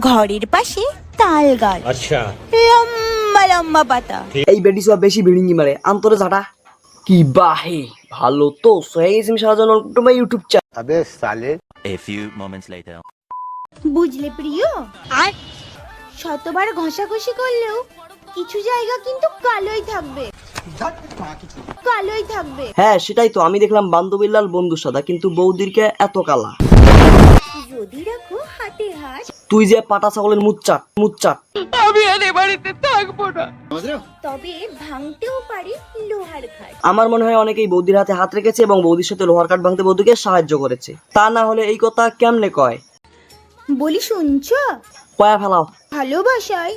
ঘরের পাশে তাল গাছ, अच्छा লম্বা লম্বা পাতা। এই বেটি সব বেশি ভিড়িঙ্গি মারে আন্তরে ঝাঁটা কি বাহে ভালো তো সোহেজিম শাহজালাল কুটুম্বা ইউটিউব চ্যানেল। अबे साले। A few moments later. বুঝলে প্রিয়, আর শতবার ঘষাঘষি করলেও কিছু জায়গা কিন্তু কালোই থাকবে, কালোই থাকবে। হ্যাঁ সেটাই তো, আমি দেখলাম বান্ধবীর লাল বন্ধু সাদা কিন্তু বৌদিরকে এত কালা। যদি রাখো হাতে হাত, তুই যে পাটা ছাগলের মুচ্চাট মুচ্চাট। তবে ভাঙতেও পারে লোহার খাট। আমার মনে হয় অনেকেই বৌদির হাতে হাত রেখেছে এবং বৌদির সাথে লোহার কাঠ ভাঙতে বৌদিকে সাহায্য করেছে। তা না হলে এই কথা কেমনে কয়? বলি শুনছো, পয়া ফেলাও। ভালোবাসায়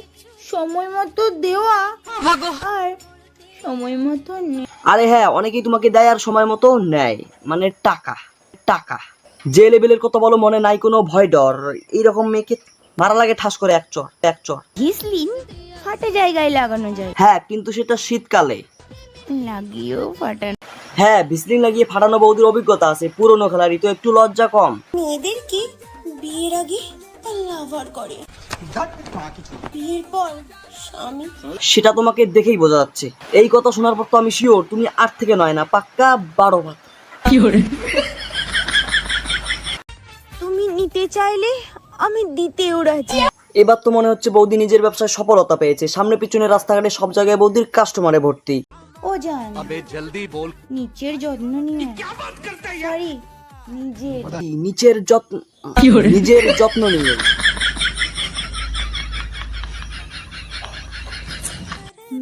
সময় মতো দেওয়া আর সময় মতো নেওয়া। আরে হ্যাঁ, অনেকেই তোমাকে দেয় আর সময় মতো নেয়, মানে টাকা টাকা। যে লেভেলের কথা বলো, মনে নাই কোনো ভয় ডর। এইরকম মেয়েকে মারা লাগে ঠাস করে এক চর এক চর। ঘিসলিন ফাটা জায়গায় লাগানো যায়, হ্যাঁ কিন্তু সেটা শীতকালে। লাগিয়েও ফাটানো। হ্যাঁ ভিসলিন লাগিয়ে ফাটানো বৌদির অভিজ্ঞতা আছে, পুরনো খেলারই তো একটু লজ্জা কম। মেয়েদেরকে বিয়ের আগে লাভার করে, বিয়ের পর স্বামী। সেটা তোমাকে দেখেই বোঝা যাচ্ছে। এই কথা শোনার পর তো আমি শিওর তুমি 8 থেকে 9 না, পাক্কা 12 ভাত। তুমি নিতে চাইলে আমি দিতেও রাজি। এবার তো মনে হচ্ছে বৌদি নিজের ব্যবসায় সফলতা পেয়েছে। সামনে পিছনে রাস্তাঘাটে সব জায়গায় বৌদির কাস্টমারে ভর্তি। ও জান, নিচের যত্ন নিয়ে, সরি নিচের যত্ন, নিজের যত্ন নিয়ে।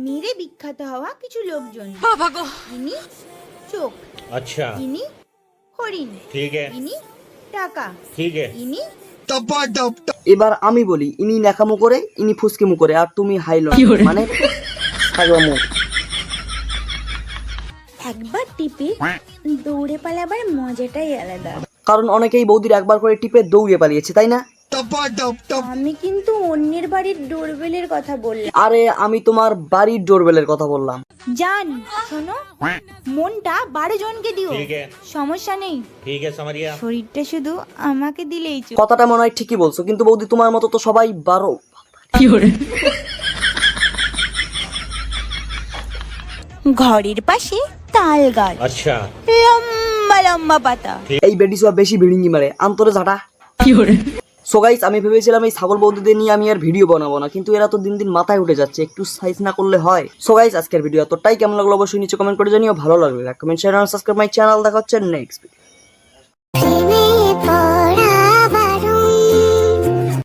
মেরে বিখ্যাত হওয়া কিছু লোকজন। ইনি চোখ, अच्छा ইনি হরিণ, ठीक है ইনি টাকা, ठीक है ইনি এবার আমি বলি, ইনি নেকামো করে, ইনি ফুসকিমু করে, আর তুমি হাইলো মানে থাকলামো। একবার টিপে দৌড়ে পালাবার মজাটাই আলাদা। কারণ অনেকেই বৌদির একবার করে টিপে দৌড়ে পালিয়েছে, তাই না? আমি কিন্তু অন্যের বাড়ির ডোরবেলের কথা বললাম। আরে আমি তোমার বাড়ির ডোরবেলের কথা বললাম। জান শোনো, মনটা 12 জনকে দিও, ठीक है সমস্যা নেই। ठीक है समझ गया শরীরটা শুধু আমাকে দিলেই চলবে। কথাটা মনে হয় ঠিকই বলছো, কিন্তু বৌদি তোমার মতো তো সবাই 12। ঘরের পাশে তাল গাছ, अच्छा লম্বা লম্বা পাতা। এই বেটি সব বেশি ভিড়িঙ্গি মারে আন্তরে ঝাঁটা। সো গাইস, আমি ভেবেছিলাম এই ছাগল বৌদিদের নিয়ে আমি আর ভিডিও বানাবো না, কিন্তু এরা তো দিন দিন মাথায় উঠে যাচ্ছে, একটু সাইজ না করলে হয়। সো গাইস, আজকের ভিডিও এতটাই। কেমন লাগলো অবশ্যই নিচে কমেন্ট করে জানিও। ভালো লাগলে লাইক কমেন্ট শেয়ার আর সাবস্ক্রাইব মাই চ্যানেল। দেখা হচ্ছে নেক্সট ভিডিও।